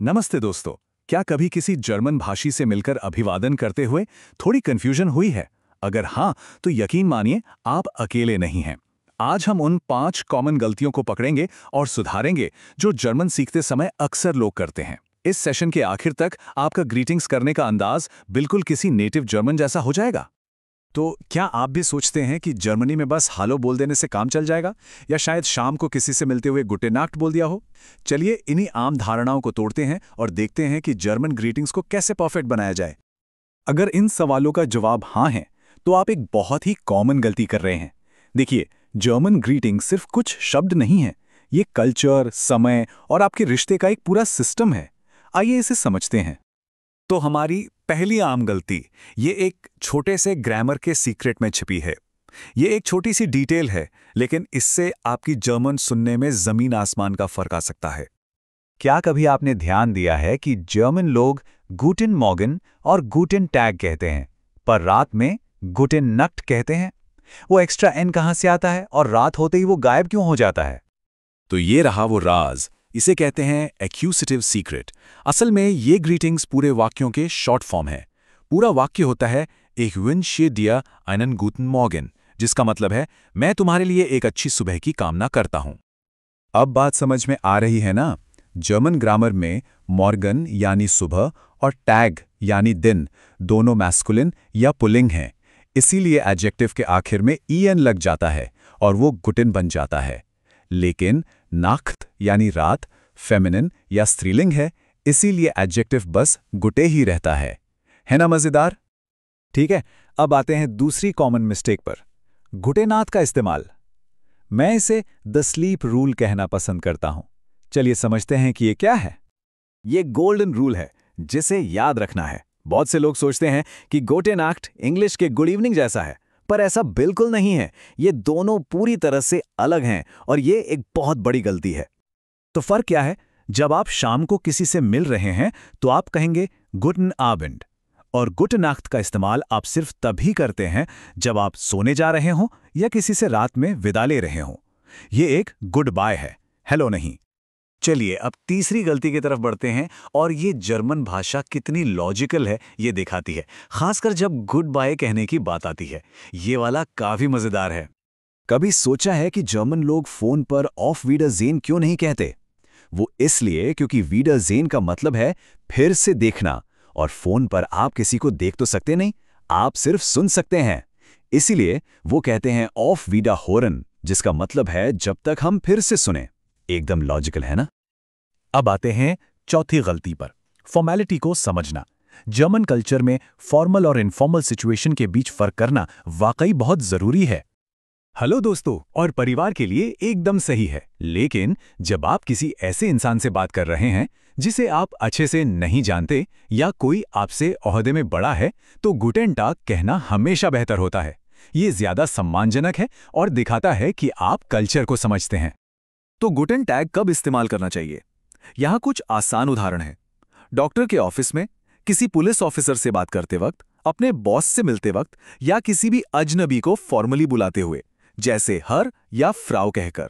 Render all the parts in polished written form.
नमस्ते दोस्तों। क्या कभी किसी जर्मन भाषी से मिलकर अभिवादन करते हुए थोड़ी कंफ्यूजन हुई है? अगर हाँ, तो यकीन मानिए आप अकेले नहीं हैं। आज हम उन 5 कॉमन गलतियों को पकड़ेंगे और सुधारेंगे जो जर्मन सीखते समय अक्सर लोग करते हैं। इस सेशन के आखिर तक आपका ग्रीटिंग्स करने का अंदाज बिल्कुल किसी नेटिव जर्मन जैसा हो जाएगा। तो क्या आप भी सोचते हैं कि जर्मनी में बस हालो बोल देने से काम चल जाएगा, या शायद शाम को किसी से मिलते हुए गुटे नाक्ट बोल दिया हो? चलिए इन्हीं आम धारणाओं को तोड़ते हैं और देखते हैं कि जर्मन ग्रीटिंग्स को कैसे परफेक्ट बनाया जाए। अगर इन सवालों का जवाब हाँ है, तो आप एक बहुत ही कॉमन गलती कर रहे हैं। देखिए, जर्मन ग्रीटिंग सिर्फ कुछ शब्द नहीं है, ये कल्चर, समय और आपके रिश्ते का एक पूरा सिस्टम है। आइए इसे समझते हैं। तो हमारी पहली आम गलती, ये एक छोटे से ग्रामर के सीक्रेट में छिपी है। ये एक छोटी सी डिटेल है, लेकिन इससे आपकी जर्मन सुनने में जमीन आसमान का फर्क आ सकता है। क्या कभी आपने ध्यान दिया है कि जर्मन लोग गूटेन मॉर्गन और गूटेन टैग कहते हैं, पर रात में गूटेन नक्ट कहते हैं? वो एक्स्ट्रा एन कहाँ से आता है और रात होते ही वो गायब क्यों हो जाता है? तो ये रहा वो राज। इसे कहते हैं एक्यूसिटिव सीक्रेट। असल में ये ग्रीटिंग्स पूरे वाक्यों के शॉर्ट फॉर्म है। पूरा वाक्य होता है एक wünsche dir einen guten Morgen, जिसका मतलब है मैं तुम्हारे लिए एक अच्छी सुबह की कामना करता हूं। अब बात समझ में आ रही है ना? जर्मन ग्रामर में मॉर्गन यानी सुबह और टैग यानी दिन दोनों मैस्कुलिन या पुल्लिंग हैं। इसीलिए एडजेक्टिव के आखिर में en लग जाता है और वो गुटिन बन जाता है। लेकिन नाख्त यानी रात फेमिनिन या स्त्रीलिंग है, इसीलिए एडजेक्टिव बस गुटे ही रहता है ना मजेदार? ठीक है, अब आते हैं दूसरी कॉमन मिस्टेक पर, गुटेनाथ का इस्तेमाल। मैं इसे द स्लीप रूल कहना पसंद करता हूं। चलिए समझते हैं कि ये क्या है। ये गोल्डन रूल है जिसे याद रखना है। बहुत से लोग सोचते हैं कि गुटेनाक्ट इंग्लिश के गुड इवनिंग जैसा है, पर ऐसा बिल्कुल नहीं है। ये दोनों पूरी तरह से अलग हैं और ये एक बहुत बड़ी गलती है। तो फर्क क्या है? जब आप शाम को किसी से मिल रहे हैं तो आप कहेंगे गुटन आबेंड, और गुट नाख्त का इस्तेमाल आप सिर्फ तभी करते हैं जब आप सोने जा रहे हों या किसी से रात में विदा ले रहे हों। ये एक गुड बाय है, हेलो नहीं। चलिए अब तीसरी गलती की तरफ बढ़ते हैं, और ये जर्मन भाषा कितनी लॉजिकल है ये दिखाती है, खासकर जब गुड बाय कहने की बात आती है। ये वाला काफी मजेदार है। कभी सोचा है कि जर्मन लोग फोन पर ऑफ वीडरज़ेन क्यों नहीं कहते? वो इसलिए क्योंकि वीडरज़ेन का मतलब है फिर से देखना, और फोन पर आप किसी को देख तो सकते नहीं, आप सिर्फ सुन सकते हैं। इसीलिए वो कहते हैं ऑफ वीडरहोरन, जिसका मतलब है जब तक हम फिर से सुने। एकदम लॉजिकल है ना? अब आते हैं चौथी गलती पर, फॉर्मेलिटी को समझना। जर्मन कल्चर में फॉर्मल और इनफॉर्मल सिचुएशन के बीच फर्क करना वाकई बहुत जरूरी है। हेलो दोस्तों और परिवार के लिए एकदम सही है, लेकिन जब आप किसी ऐसे इंसान से बात कर रहे हैं जिसे आप अच्छे से नहीं जानते, या कोई आपसे ओहदे में बड़ा है, तो गुटेन टाग कहना हमेशा बेहतर होता है। ये ज्यादा सम्मानजनक है और दिखाता है कि आप कल्चर को समझते हैं। तो गुटेन टैग कब इस्तेमाल करना चाहिए? यहाँ कुछ आसान उदाहरण हैं। डॉक्टर के ऑफिस में, किसी पुलिस ऑफिसर से बात करते वक्त, अपने बॉस से मिलते वक्त, या किसी भी अजनबी को फॉर्मली बुलाते हुए, जैसे हर या फ्राउ कहकर।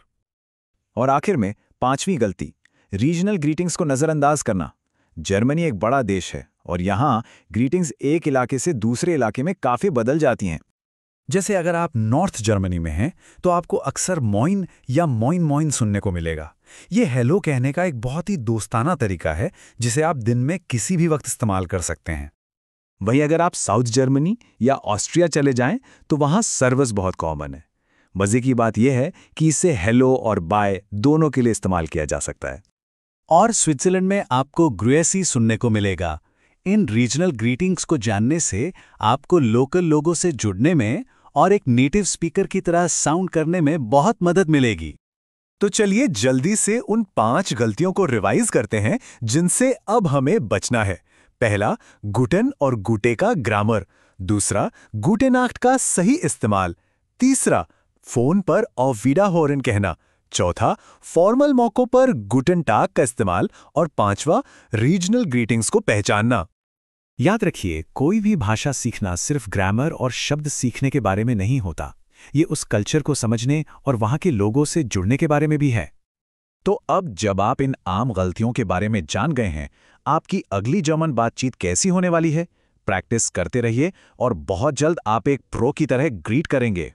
और आखिर में पांचवी गलती, रीजनल ग्रीटिंग्स को नजरअंदाज करना। जर्मनी एक बड़ा देश है और यहाँ ग्रीटिंग्स एक इलाके से दूसरे इलाके में काफी बदल जाती हैं। जैसे अगर आप नॉर्थ जर्मनी में हैं तो आपको अक्सर मॉइन या मॉइन मॉइन सुनने को मिलेगा। ये हेलो कहने का एक बहुत ही दोस्ताना तरीका है जिसे आप दिन में किसी भी वक्त इस्तेमाल कर सकते हैं। वहीं अगर आप साउथ जर्मनी या ऑस्ट्रिया चले जाएं तो वहाँ सर्वस बहुत कॉमन है। मजे की बात यह है कि इसे हेलो और बाय दोनों के लिए इस्तेमाल किया जा सकता है। और स्विट्जरलैंड में आपको ग्रुएसी सुनने को मिलेगा। इन रीजनल ग्रीटिंग्स को जानने से आपको लोकल लोगों से जुड़ने में और एक नेटिव स्पीकर की तरह साउंड करने में बहुत मदद मिलेगी। तो चलिए जल्दी से उन 5 गलतियों को रिवाइज करते हैं जिनसे अब हमें बचना है। पहला, गुटेन और गुटे का ग्रामर। दूसरा, गुटेनाक्ट का सही इस्तेमाल। तीसरा, फोन पर ऑफ वीडरहोरन कहना। चौथा, फॉर्मल मौकों पर गुटेन टाग का इस्तेमाल। और पांचवा, रीजनल ग्रीटिंग्स को पहचानना। याद रखिए, कोई भी भाषा सीखना सिर्फ ग्रामर और शब्द सीखने के बारे में नहीं होता। ये उस कल्चर को समझने और वहां के लोगों से जुड़ने के बारे में भी है। तो अब जब आप इन आम गलतियों के बारे में जान गए हैं, आपकी अगली जर्मन बातचीत कैसी होने वाली है? प्रैक्टिस करते रहिए और बहुत जल्द आप एक प्रो की तरह ग्रीट करेंगे।